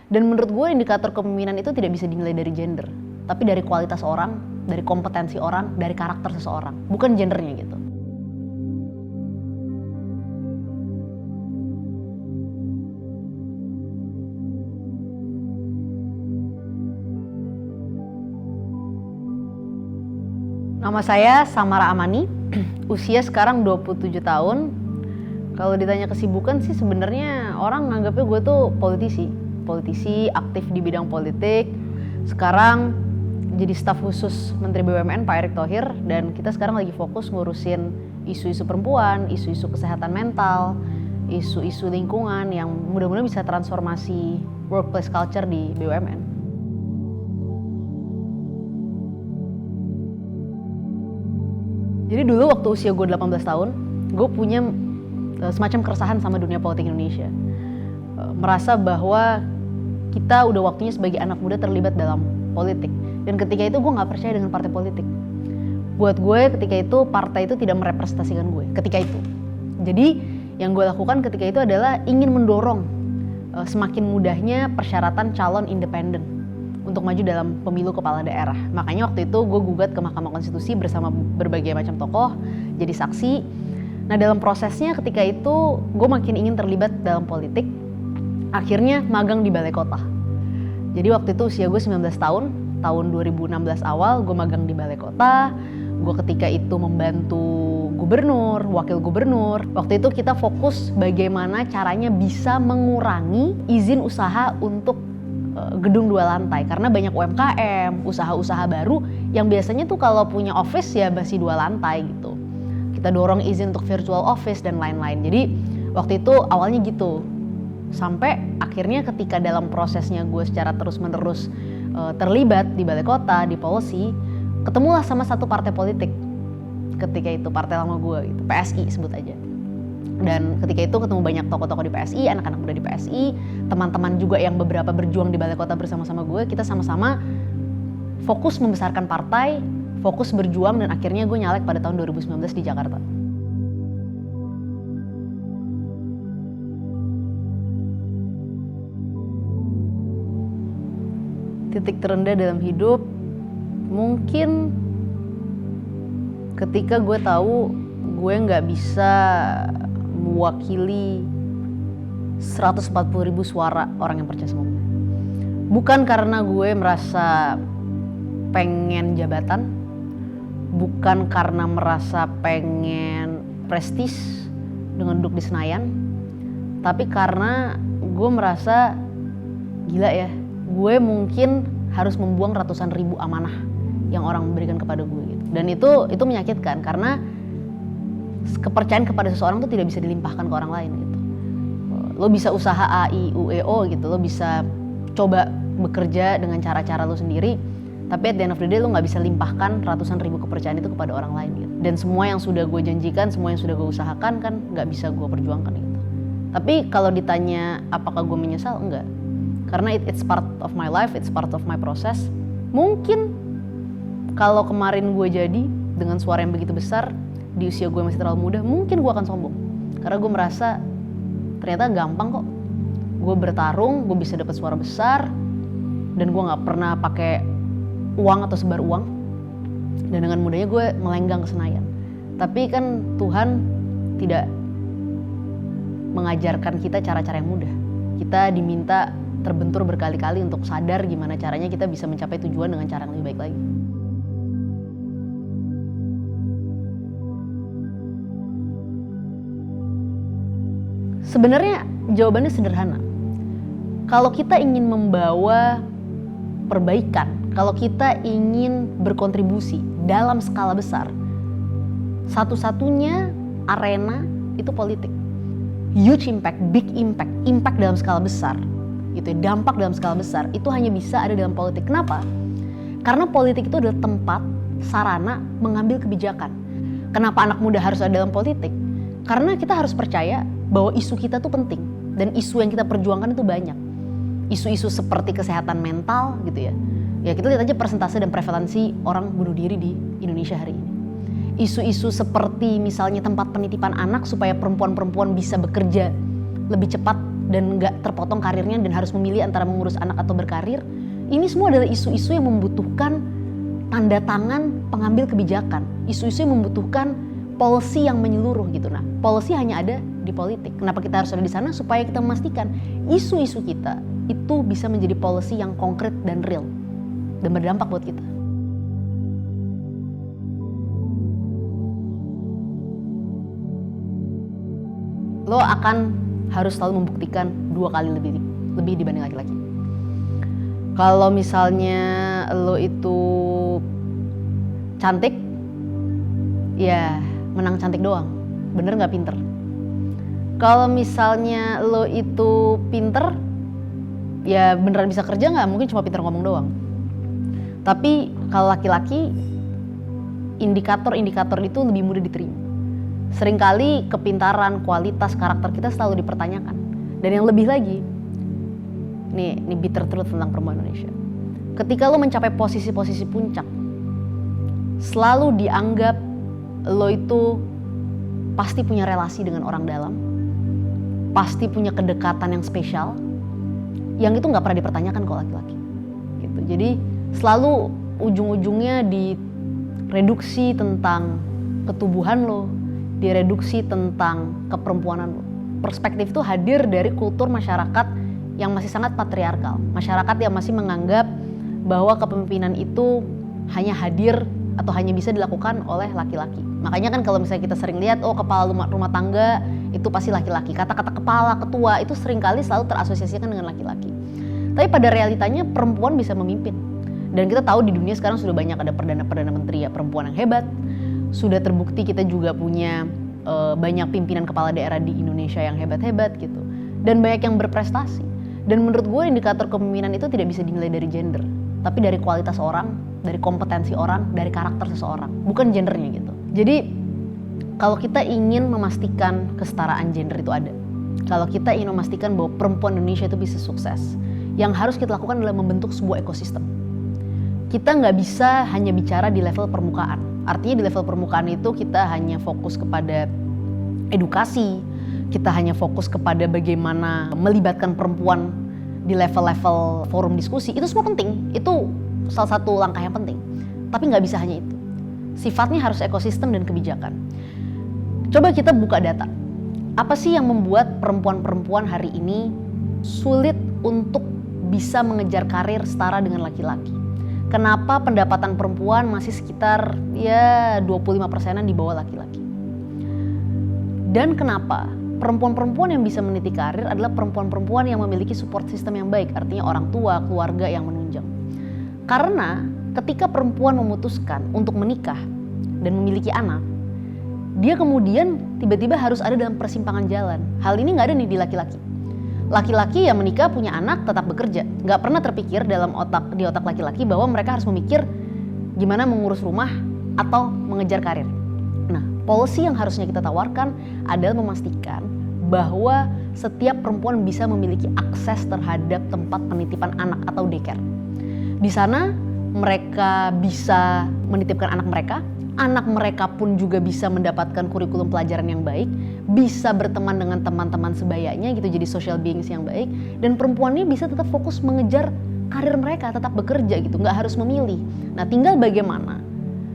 Dan menurut gue indikator kepemimpinan itu tidak bisa dinilai dari gender, tapi dari kualitas orang, dari kompetensi orang, dari karakter seseorang, bukan gendernya gitu. Nama saya Samara Amani, usia sekarang 27 tahun. Kalau ditanya kesibukan sih sebenarnya orang nganggapnya gue tuh politisi aktif di bidang politik. Sekarang jadi staf khusus Menteri BUMN Pak Erick Thohir, dan kita sekarang lagi fokus ngurusin isu-isu perempuan, isu-isu kesehatan mental, isu-isu lingkungan yang mudah-mudahan bisa transformasi workplace culture di BUMN. Jadi dulu waktu usia gue 18 tahun, gue punya semacam keresahan sama dunia politik Indonesia. Merasa bahwa kita udah waktunya sebagai anak muda terlibat dalam politik. Dan ketika itu gue gak percaya dengan partai politik. Buat gue ketika itu partai itu tidak merepresentasikan gue ketika itu. Jadi yang gue lakukan ketika itu adalah ingin mendorong semakin mudahnya persyaratan calon independen untuk maju dalam pemilu kepala daerah. Makanya waktu itu gue gugat ke Mahkamah Konstitusi bersama berbagai macam tokoh jadi saksi. Nah dalam prosesnya ketika itu gue makin ingin terlibat dalam politik. Akhirnya magang di Balai Kota. Jadi waktu itu usia gue 19 tahun 2016 awal gue magang di Balai Kota. Gue ketika itu membantu gubernur, wakil gubernur. Waktu itu kita fokus bagaimana caranya bisa mengurangi izin usaha untuk gedung 2 lantai, karena banyak UMKM, usaha-usaha baru yang biasanya tuh kalau punya office ya masih 2 lantai gitu. Kita dorong izin untuk virtual office dan lain-lain. Jadi waktu itu awalnya gitu. Sampai akhirnya ketika dalam prosesnya gue secara terus-menerus terlibat di Balai Kota, di policy, ketemulah sama satu partai politik. Ketika itu partai lama gue gitu, PSI sebut aja. Dan ketika itu ketemu banyak tokoh-tokoh di PSI, anak-anak muda di PSI, teman-teman juga yang beberapa berjuang di Balai Kota bersama-sama gue. Kita sama-sama fokus membesarkan partai, fokus berjuang, dan akhirnya gue nyalek pada tahun 2019 di Jakarta. Titik terendah dalam hidup mungkin ketika gue tahu gue nggak bisa mewakili 140.000 suara orang yang percaya sama gue. Bukan karena gue merasa pengen jabatan, bukan karena merasa pengen prestis dengan duduk di Senayan, tapi karena gue merasa gila ya, gue mungkin harus membuang ratusan ribu amanah yang orang memberikan kepada gue gitu. Dan itu menyakitkan karena kepercayaan kepada seseorang tuh tidak bisa dilimpahkan ke orang lain gitu. Lo bisa usaha A, I, U, E, O gitu, lo bisa coba bekerja dengan cara-cara lo sendiri, tapi at the end of the day lo gak bisa limpahkan ratusan ribu kepercayaan itu kepada orang lain gitu. Dan semua yang sudah gue janjikan, semua yang sudah gue usahakan kan gak bisa gue perjuangkan gitu. Tapi kalau ditanya apakah gue menyesal, enggak. Karena it's part of my life, it's part of my process. Mungkin kalau kemarin gue jadi dengan suara yang begitu besar, di usia gue masih terlalu muda, mungkin gue akan sombong. Karena gue merasa ternyata gampang kok. Gue bertarung, gue bisa dapat suara besar, dan gue gak pernah pakai uang atau sebar uang. Dan dengan mudahnya gue melenggang ke Senayan. Tapi kan Tuhan tidak mengajarkan kita cara-cara yang mudah. Kita diminta terbentur berkali-kali untuk sadar gimana caranya kita bisa mencapai tujuan dengan cara yang lebih baik lagi. Sebenarnya jawabannya sederhana. Kalau kita ingin membawa perbaikan, kalau kita ingin berkontribusi dalam skala besar, satu-satunya arena itu politik. Huge impact, big impact, impact dalam skala besar, gitu ya, dampak dalam skala besar itu hanya bisa ada dalam politik. Kenapa? Karena politik itu adalah tempat, sarana mengambil kebijakan. Kenapa anak muda harus ada dalam politik? Karena kita harus percaya bahwa isu kita tuh penting dan isu yang kita perjuangkan itu banyak. Isu-isu seperti kesehatan mental gitu ya. Ya kita lihat aja persentase dan prevalensi orang bunuh diri di Indonesia hari ini. Isu-isu seperti misalnya tempat penitipan anak supaya perempuan-perempuan bisa bekerja lebih cepat dan nggak terpotong karirnya dan harus memilih antara mengurus anak atau berkarir. Ini semua adalah isu-isu yang membutuhkan tanda tangan pengambil kebijakan, isu-isu yang membutuhkan policy yang menyeluruh gitu. Nah, policy hanya ada di politik. Kenapa kita harus ada di sana? Supaya kita memastikan isu-isu kita itu bisa menjadi policy yang konkret dan real dan berdampak buat kita. Lo akan harus selalu membuktikan 2 kali lebih dibanding laki-laki. Kalau misalnya lo itu cantik, ya menang cantik doang, bener nggak pinter. Kalau misalnya lo itu pinter, ya beneran bisa kerja nggak? Mungkin cuma pinter ngomong doang. Tapi kalau laki-laki, indikator-indikator itu lebih mudah diterima. Seringkali kepintaran, kualitas, karakter kita selalu dipertanyakan. Dan yang lebih lagi, ini bitter truth tentang perempuan Indonesia. Ketika lo mencapai posisi-posisi puncak, selalu dianggap lo itu pasti punya relasi dengan orang dalam, pasti punya kedekatan yang spesial, yang itu nggak pernah dipertanyakan kalau laki-laki. Gitu. Jadi selalu ujung-ujungnya direduksi tentang ketubuhan lo, direduksi tentang keperempuanan lo. Perspektif itu hadir dari kultur masyarakat yang masih sangat patriarkal. Masyarakat yang masih menganggap bahwa kepemimpinan itu hanya hadir atau hanya bisa dilakukan oleh laki-laki. Makanya kan kalau misalnya kita sering lihat, kepala rumah tangga itu pasti laki-laki. Kata-kata kepala, ketua itu seringkali selalu terasosiasikan dengan laki-laki. Tapi pada realitanya perempuan bisa memimpin. Dan kita tahu di dunia sekarang sudah banyak ada perdana-perdana menteri ya, perempuan yang hebat. Sudah terbukti kita juga punya banyak pimpinan kepala daerah di Indonesia yang hebat-hebat gitu. Dan banyak yang berprestasi. Dan menurut gue indikator kepemimpinan itu tidak bisa dinilai dari gender, tapi dari kualitas orang, dari kompetensi orang, dari karakter seseorang, bukan gendernya gitu. Jadi kalau kita ingin memastikan kesetaraan gender itu ada, kalau kita ingin memastikan bahwa perempuan Indonesia itu bisa sukses, yang harus kita lakukan adalah membentuk sebuah ekosistem. Kita nggak bisa hanya bicara di level permukaan. Artinya di level permukaan itu kita hanya fokus kepada edukasi, kita hanya fokus kepada bagaimana melibatkan perempuan di level-level forum diskusi. Itu semua penting, itu salah satu langkah yang penting. Tapi nggak bisa hanya itu. Sifatnya harus ekosistem dan kebijakan. Coba kita buka data. Apa sih yang membuat perempuan-perempuan hari ini sulit untuk bisa mengejar karir setara dengan laki-laki? Kenapa pendapatan perempuan masih sekitar 25%-an di bawah laki-laki? Dan kenapa perempuan-perempuan yang bisa meniti karir adalah perempuan-perempuan yang memiliki support system yang baik, artinya orang tua, keluarga yang menunjang. Karena ketika perempuan memutuskan untuk menikah dan memiliki anak, dia kemudian tiba-tiba harus ada dalam persimpangan jalan. Hal ini nggak ada nih di laki-laki. Laki-laki yang menikah punya anak tetap bekerja. Nggak pernah terpikir di otak laki-laki bahwa mereka harus memikir gimana mengurus rumah atau mengejar karir. Nah, policy yang harusnya kita tawarkan adalah memastikan bahwa setiap perempuan bisa memiliki akses terhadap tempat penitipan anak atau daycare. Di sana mereka bisa menitipkan anak mereka pun juga bisa mendapatkan kurikulum pelajaran yang baik, bisa berteman dengan teman-teman sebayanya gitu, jadi social beings yang baik, dan perempuannya bisa tetap fokus mengejar karir mereka, tetap bekerja gitu, nggak harus memilih. Nah, tinggal bagaimana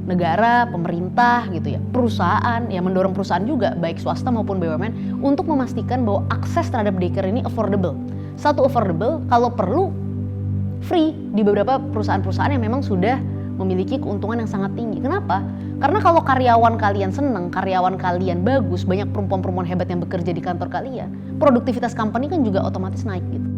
negara, pemerintah gitu ya, perusahaan, ya mendorong perusahaan juga, baik swasta maupun BUMN, untuk memastikan bahwa akses terhadap daycare ini affordable. Satu, affordable, kalau perlu free di beberapa perusahaan-perusahaan yang memang sudah memiliki keuntungan yang sangat tinggi. Kenapa? Karena kalau karyawan kalian senang, karyawan kalian bagus, banyak perempuan-perempuan hebat yang bekerja di kantor kalian, produktivitas company kan juga otomatis naik gitu.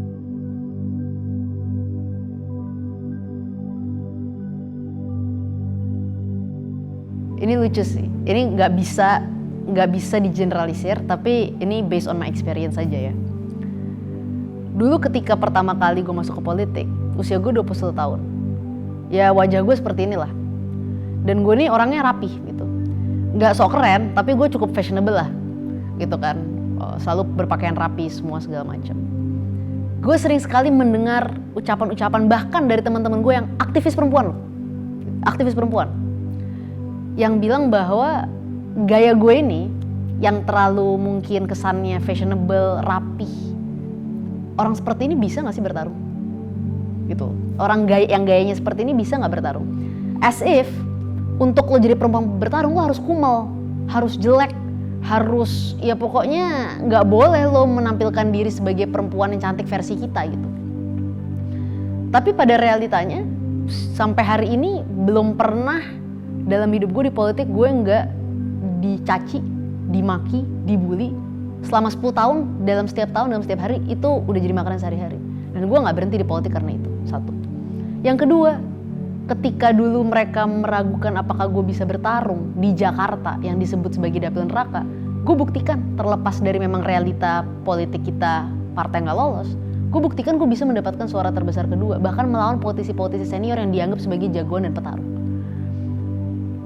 Ini lucu sih, ini nggak bisa digeneralisir, tapi ini based on my experience saja ya. Dulu ketika pertama kali gue masuk ke politik, usia gue 21 tahun. Ya wajah gue seperti inilah. Dan gue nih orangnya rapih gitu. Nggak sok keren, tapi gue cukup fashionable lah. Gitu kan, selalu berpakaian rapi semua segala macam. Gue sering sekali mendengar ucapan-ucapan bahkan dari teman-teman gue yang aktivis perempuan loh. Aktivis perempuan. Yang bilang bahwa gaya gue ini yang terlalu mungkin kesannya fashionable, rapih, orang seperti ini bisa nggak sih bertarung? Gitu. Orang yang gayanya seperti ini bisa nggak bertarung? As if untuk lo jadi perempuan bertarung lo harus kumel, harus jelek, harus ya pokoknya nggak boleh lo menampilkan diri sebagai perempuan yang cantik versi kita gitu. Tapi pada realitanya sampai hari ini belum pernah dalam hidup gue di politik gue nggak dicaci, dimaki, dibully selama 10 tahun, dalam setiap hari itu udah jadi makanan sehari-hari. Dan gue nggak berhenti di politik karena itu, satu. Yang kedua, ketika dulu mereka meragukan apakah gue bisa bertarung di Jakarta yang disebut sebagai dapil neraka, gue buktikan terlepas dari memang realita politik kita partai nggak lolos, gue buktikan gue bisa mendapatkan suara terbesar kedua, bahkan melawan politisi-politisi senior yang dianggap sebagai jagoan dan petarung.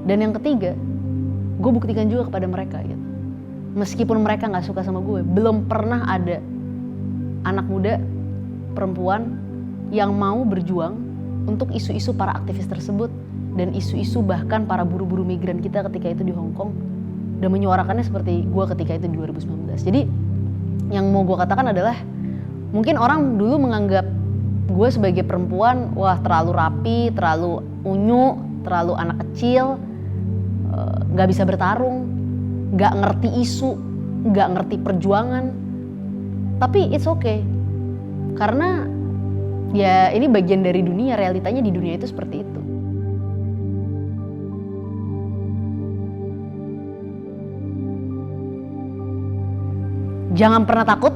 Dan yang ketiga, gue buktikan juga kepada mereka gitu. Meskipun mereka nggak suka sama gue, belum pernah ada anak muda, perempuan yang mau berjuang untuk isu-isu para aktivis tersebut dan isu-isu bahkan para buruh-buruh migran kita ketika itu di Hong Kong dan menyuarakannya seperti gue ketika itu di 2019. Jadi yang mau gue katakan adalah mungkin orang dulu menganggap gue sebagai perempuan, wah terlalu rapi, terlalu unyu, terlalu anak kecil, nggak bisa bertarung, nggak ngerti isu, nggak ngerti perjuangan. Tapi it's okay, karena ya ini bagian dari dunia, realitanya di dunia itu seperti itu. Jangan pernah takut,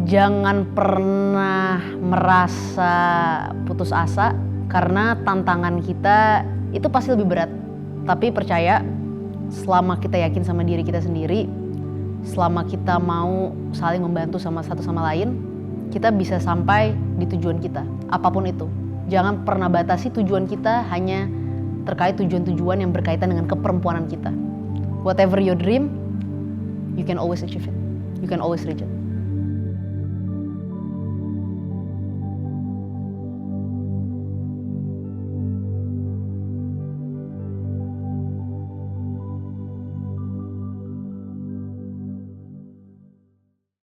jangan pernah merasa putus asa, karena tantangan kita itu pasti lebih berat. Tapi percaya, selama kita yakin sama diri kita sendiri, selama kita mau saling membantu sama satu sama lain, kita bisa sampai di tujuan kita, apapun itu. Jangan pernah batasi tujuan kita hanya terkait tujuan-tujuan yang berkaitan dengan keperempuanan kita. Whatever your dream, you can always achieve it. You can always reach it.